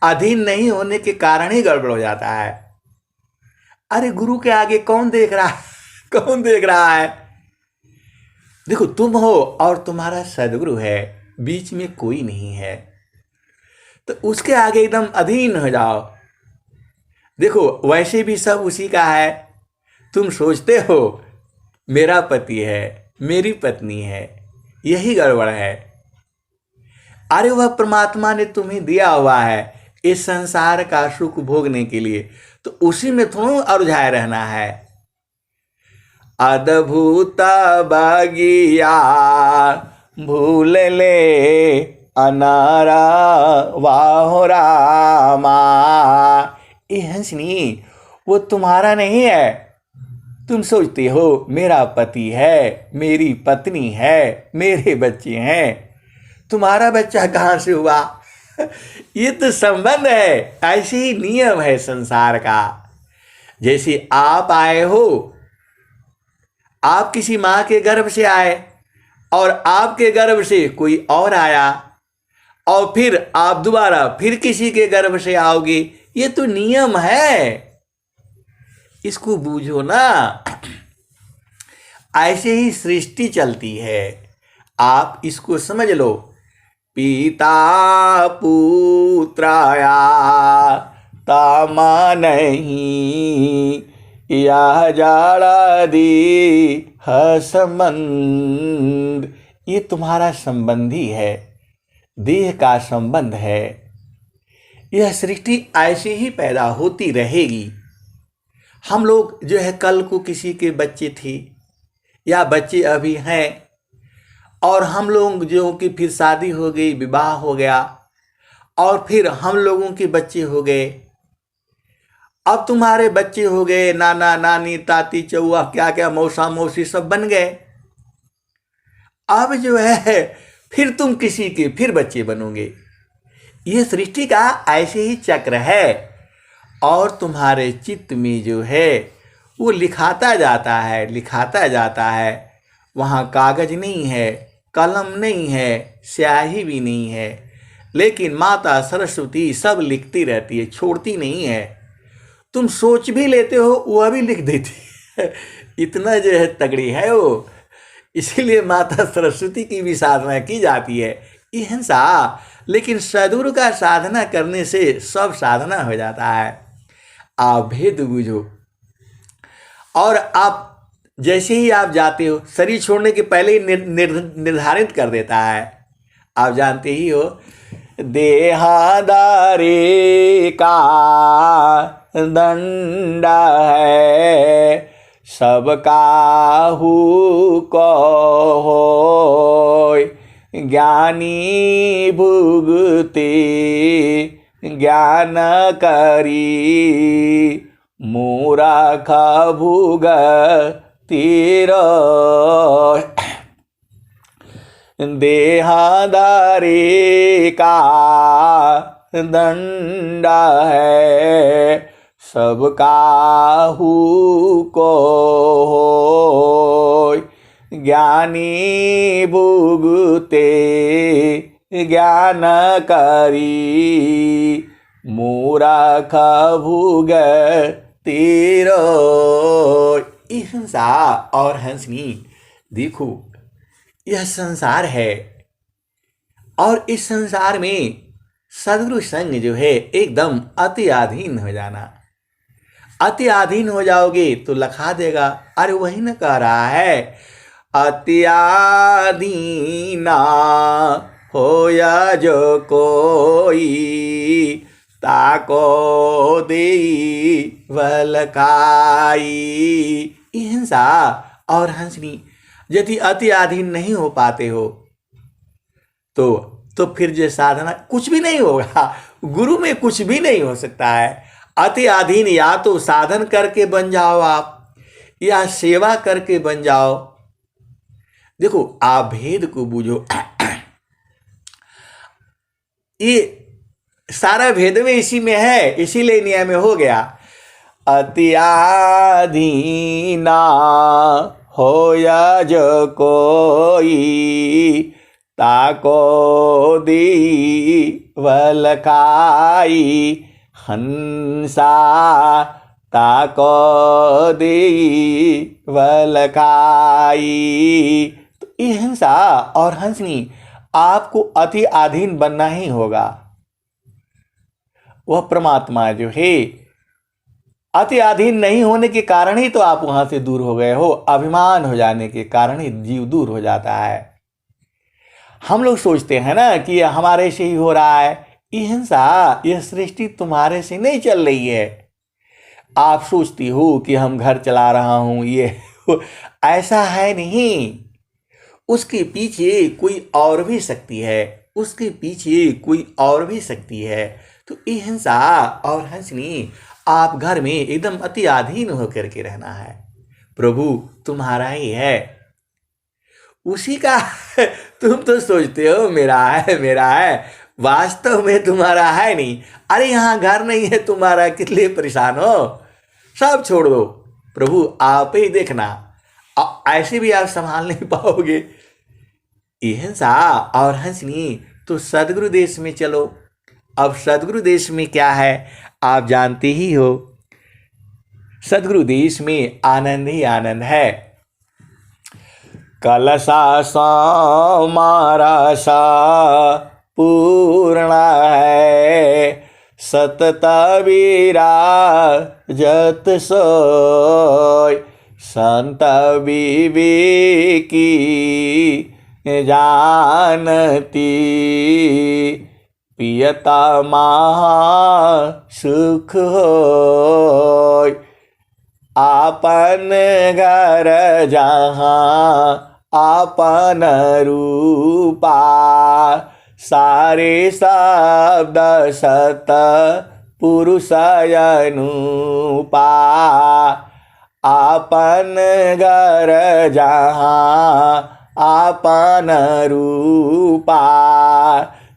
अधीन नहीं होने के कारण ही गड़बड़ हो जाता है। अरे गुरु के आगे कौन देख रहा है, कौन देख रहा है? देखो तुम हो और तुम्हारा सदगुरु है, बीच में कोई नहीं है, तो उसके आगे एकदम अधीन हो जाओ। देखो वैसे भी सब उसी का है। तुम सोचते हो मेरा पति है, मेरी पत्नी है, यही गड़बड़ है। अरे वह परमात्मा ने तुम्हें दिया हुआ है इस संसार का सुख भोगने के लिए, तो उसी में थोड़ा उलझाए रहना है। अद्भुत बगिया भूल ले अनारा वाहो रामा। हंसनी वो तुम्हारा नहीं है। तुम सोचते हो मेरा पति है, मेरी पत्नी है, मेरे बच्चे हैं। तुम्हारा बच्चा कहाँ से हुआ? ये तो संबंध है, ऐसे ही नियम है संसार का। जैसे आप आए हो, आप किसी माँ के गर्भ से आए और आपके गर्भ से कोई और आया और फिर आप दोबारा फिर किसी के गर्भ से आओगे। ये तो नियम है, इसको बूझो ना। ऐसे ही सृष्टि चलती है, आप इसको समझ लो। पिता पुत्राया तामा नहीं या जाड़ा दी संबंध। ये तुम्हारा संबंधी है, देह का संबंध है। यह सृष्टि ऐसे ही पैदा होती रहेगी। हम लोग जो है कल को किसी के बच्चे थे या बच्चे अभी हैं, और हम लोग जो कि फिर शादी हो गई, विवाह हो गया, और फिर हम लोगों के बच्चे हो गए। अब तुम्हारे बच्चे हो गए, नाना नानी ताती चौआ क्या क्या मौसा मौसी सब बन गए। अब जो है फिर तुम किसी के फिर बच्चे बनोगे। ये सृष्टि का ऐसे ही चक्र है। और तुम्हारे चित्त में जो है वो लिखाता जाता है, लिखाता जाता है। वहाँ कागज नहीं है, कलम नहीं है, स्याही भी नहीं है, लेकिन माता सरस्वती सब लिखती रहती है, छोड़ती नहीं है। तुम सोच भी लेते हो वह भी लिख देती है। इतना जो है तगड़ी है वो। इसीलिए माता सरस्वती की भी साधना की जाती है। हिंसा, लेकिन सदगुरु का साधना करने से सब साधना हो जाता है। आप भेद बूझो। और आप जैसे ही आप जाते हो, शरीर छोड़ने के पहले ही निर्धारित कर देता है। आप जानते ही हो, देहादारी का दंडा है सबका हु को होय। ज्ञानी भुगते ज्ञान करी मूर्ख भुगतीरो। देहादारी का दंडा है सबका हु को होय। ज्ञानी भुगते ज्ञान करी मूर्ख भुगतीरो। हिंसा और हंसनी, देखो यह संसार है, और इस संसार में सदगुरु संग जो है एकदम अति अधीन हो जाना। अति अधीन हो जाओगे तो लखा देगा। अरे वही न कह रहा है, अति अधीना होया जो कोई ताको देई वलकाई। हिंसा और हंसनी, यदि अति अधीन नहीं हो पाते हो तो तो फिर जो साधना कुछ भी नहीं होगा, गुरु में कुछ भी नहीं हो सकता है। अति अधीन या तो साधन करके बन जाओ आप, या सेवा करके बन जाओ। देखो आप भेद को बूझो, ये सारा भेद में इसी में है, इसीलिए न्याय में हो गया। अति आधीना होया जो कोई, ताको दी वलकाई हंसा, ताको दी वलकाई। तो ये हंसा और हंसनी आपको अति अधीन बनना ही होगा। वह परमात्मा जो है, अति अधीन नहीं होने के कारण ही तो आप वहां से दूर हो गए हो। अभिमान हो जाने के कारण ही जीव दूर हो जाता है। हम लोग सोचते हैं ना कि यह हमारे से ही हो रहा है। ये हिंसा, यह सृष्टि तुम्हारे से नहीं चल रही है। आप सोचती हो कि हम घर चला रहा हूं, ये ऐसा है नहीं। उसके पीछे कोई और भी शक्ति है, उसके पीछे कोई और भी शक्ति है। तो ये हिंसा और हंसनी आप घर में एकदम अति अधीन होकर के रहना है। प्रभु तुम्हारा ही है, उसी का तुम तो सोचते हो मेरा है मेरा है, वास्तव में तुम्हारा है नहीं। अरे यहाँ घर नहीं है तुम्हारा, किस लिए परेशान हो? सब छोड़ दो, प्रभु आप ही देखना। ऐसे भी आप संभाल नहीं पाओगे। हिंसा और हंसनी तो सदगुरु देश में चलो। अब सदगुरु देश में क्या है आप जानते ही हो। सदगुरु देश में आनंद ही आनंद है। कलसा समारा सा पूर्ण है, सतत विराजत सोय, संत विवेकी जानती, पियता महा सुख होय। आपन घर जहाँ आपन रूपा, सारे शब्द सत पुरुष अनुपा। आपन घर जहाँ आपन रूपा,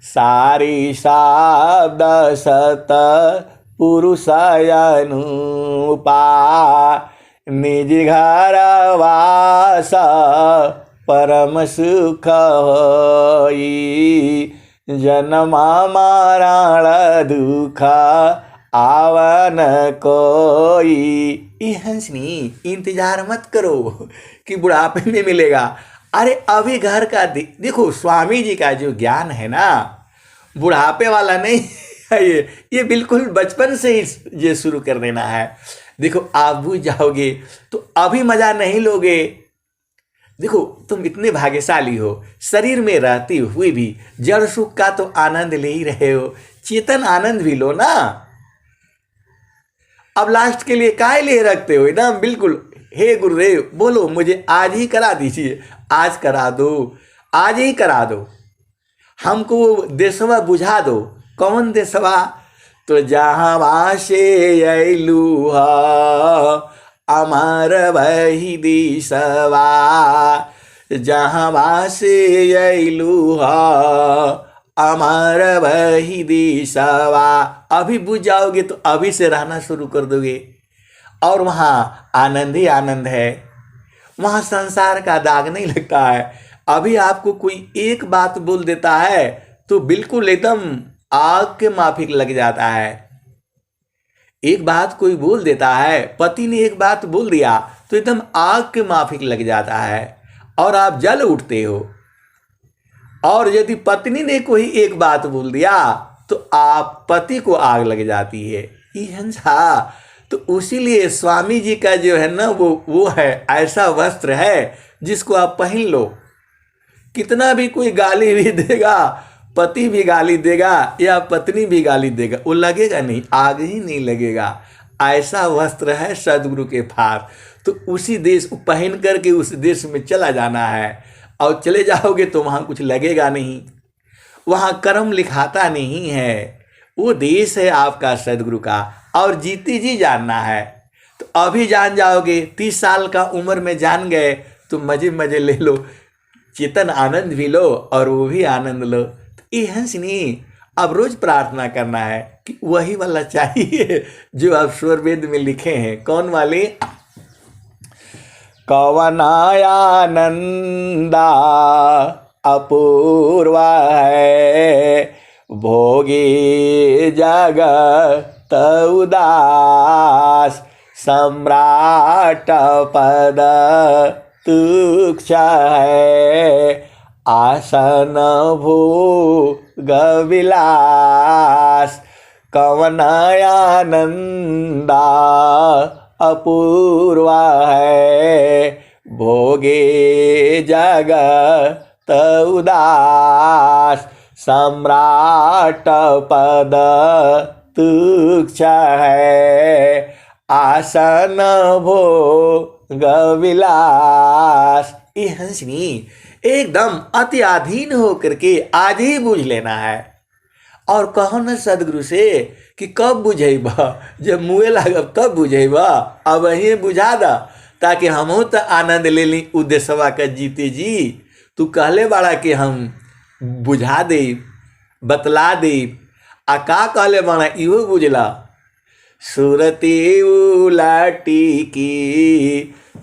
सारी शब्द सत पुरुष अनुपा। निज घर वास परम सुख होई, जन्म मरण दुख आवन कोई। ये हंसनी इंतजार मत करो कि बुढ़ापे में मिलेगा। अरे अभी घर का देखो, स्वामी जी का जो ज्ञान है ना, बुढ़ापे वाला नहीं है। ये बिल्कुल बचपन से ही ये शुरू कर देना है। देखो आप बुझ जाओगे तो अभी मजा नहीं लोगे। देखो तुम इतने भाग्यशाली हो, शरीर में रहते हुए भी जड़ सुख का तो आनंद ले ही रहे हो, चेतन आनंद भी लो ना। अब लास्ट के लिए काहे लिए रखते हो एकदम बिल्कुल, हे गुरुदेव बोलो मुझे आज ही करा दीजिए, आज करा दो, आज ही करा दो, हमको देशवा बुझा दो। कौन देशवा? तो जहाँ से अयलू अमर वही दिशवा, जहाँ से अयलू अमर वही दिशवा। अभी बुझ जाओगे तो अभी से रहना शुरू कर दोगे और वहाँ आनंद ही आनंद है। वहाँ संसार का दाग नहीं लगता है। अभी आपको कोई एक बात बोल देता है तो बिल्कुल एकदम आग के माफिक लग जाता है। एक बात कोई बोल देता है, पति ने एक बात बोल दिया तो एकदम आग के माफिक लग जाता है और आप जल उठते हो। और यदि पत्नी ने कोई एक बात बोल दिया तो आप पति को आग लग जाती है। ये हिंसा तो उसीलिए स्वामी जी का जो है ना वो है ऐसा वस्त्र है जिसको आप पहन लो। कितना भी कोई गाली भी देगा, पति भी गाली देगा या पत्नी भी गाली देगा, वो लगेगा नहीं, आग ही नहीं लगेगा। ऐसा वस्त्र है सदगुरु के पास। तो उसी देश पहन करके उस देश में चला जाना है और चले जाओगे तो वहाँ कुछ लगेगा नहीं। वहाँ कर्म लिखाता नहीं है, वो देश है आपका सदगुरु का। और जीती जी जानना है तो अभी जान जाओगे, 30 साल का उम्र में जान गए तो मजे मजे ले लो, चेतन आनंद भी लो और वो भी आनंद लो। तो ये हंसनी अब रोज प्रार्थना करना है कि वही वाला चाहिए जो आप स्वर वेद में लिखे हैं। कौन वाले? कवनायानंदा अपूर्वा है, भोगी जगत उदास, सम्राट पद तुक्ष है, आसन भोग विलास। कवनायानंदा अपूर्वा है, भोगे जगत उदास, सम्राट पद तुक्ष है, आसन भोग विलास। ये हंसनी एकदम अति अधीन होकर के आज ही बूझ लेना है। और कहो न सदगुरु से कि कब बुझेबा, जब मुँहे लागब तब बुझेबा, अब वहीं बुझा दा ताकि हमहू तो आनंद ले ली उद्देश्यवा का जीते जी। तू कहले बाड़ा कि हम बुझा दे, बतला दे, आ का कहले बाड़ा इहो बुझला। सुरती उलाटी की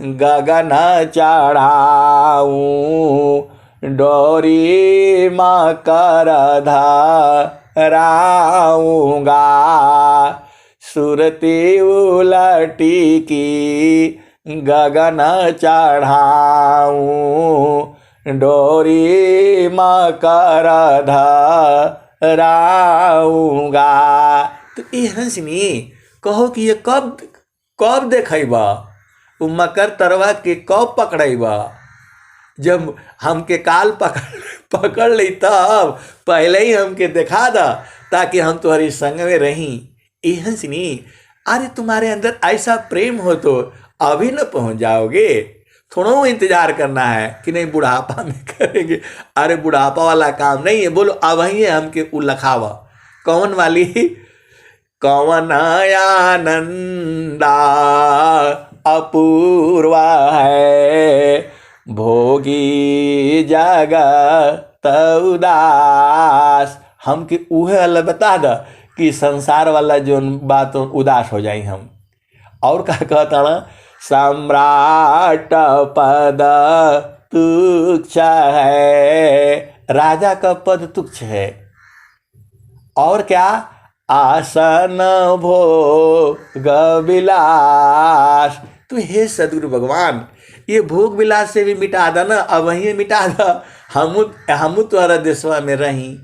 गगन चढ़ाऊं, डोरी मकर धराऊंगा। सुरती उलटी की गगन चढ़ाऊं, डोरी मकर धराऊंगा। तो ये हंसनी कहो कि ये कब कब देखेबा, वो मकर तरवा के कब पकड़ेबा? जब हमके काल पकड़ ली तब पहले ही हमके दिखा दा ताकि हम तुम्हारी संग में रहीं। ये हंसनी अरे तुम्हारे अंदर ऐसा प्रेम हो तो अभी न पहुंच जाओगे, थोड़ा इंतजार करना है कि नहीं बुढ़ापा में करेंगे। अरे बुढ़ापा वाला काम नहीं है, बोलो अब ही हमके उलखावा। कौन वाली? कौन आनंदा अपूर्वा है, भोगी जगत उदास। हमके उहे वाला बता दा कि संसार वाला जो बात उदास हो जाए हम। और क्या कहता ना, सम्राट पद तुच्छ है, राजा का पद तुच्छ है। और क्या? आसन भोग विलास। तो हे सदगुरु भगवान, ये भोग विलास से भी मिटा दा ना, अब वहीं मिटा दा। हमू तुम्हारा देशवा में रही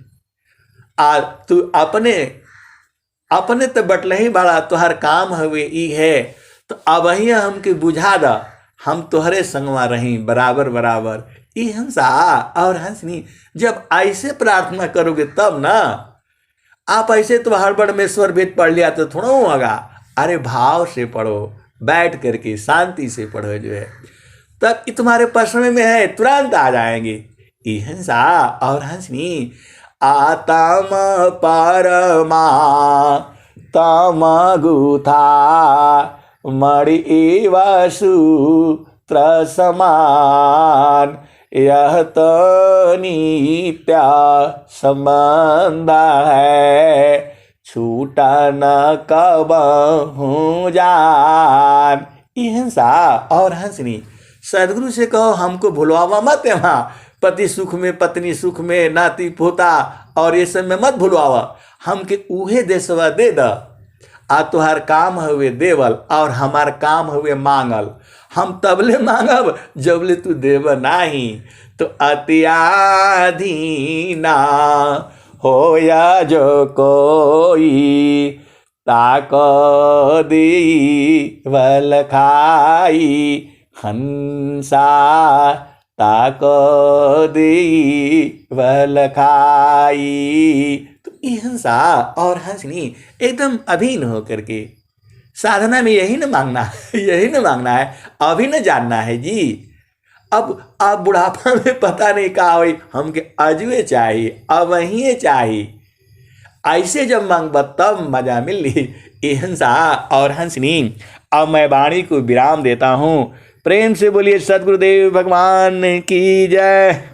आ तू अपने तो बटल ही बड़ा तुहार काम हुए ई है। तो अब वही हमके बुझा दा, हम तुहरे संगवा रही बराबर बराबर। ई हंसा और हंसनी जब ऐसे प्रार्थना करोगे तब ना। आप ऐसे तो हड़बड़ में स्वर वेद पढ़ लिया तो थोड़ा होगा। अरे भाव से पढ़ो, बैठ करके शांति से पढ़ो जो है, तब तुम्हारे प्रश्न में है तुरंत आ जाएंगे। ई हंसा और हंसनी आतम परमा तम गुथा, मणि वसूत्र समान, यह तो नित्य संबंध है, छूटा न कबहू जान। हिंसा और हंसनी सदगुरु से कहो हमको भुलवावा मत, वहाँ पति सुख में पत्नी सुख में नाती पोता और ये सब में मत भुलवावा। हमके उहे देशवा दे दा, आ तुहार काम हुए देवल और हमार काम हुए मांगल। हम तबले मांगब जबले तू देव नाही। तो अत्याधीना होया जो कोई, ताको दी वल खाई, हंसा ताको दी वल खाई। तो ये हंसा और हंसनी एकदम अधीन हो करके साधना में यही न मांगना है, यही न मांगना है, अभी न जानना है जी। अब बुढ़ापा में पता नहीं का होई, हमके अजुए चाहिए, अब वहीं चाहिए। ऐसे जब मांगब तब मजा मिली। ये हंसा और हंसनी। अब मैं वाणी को विराम देता हूँ। प्रेम से बोलिए सदगुरुदेव भगवान की जय।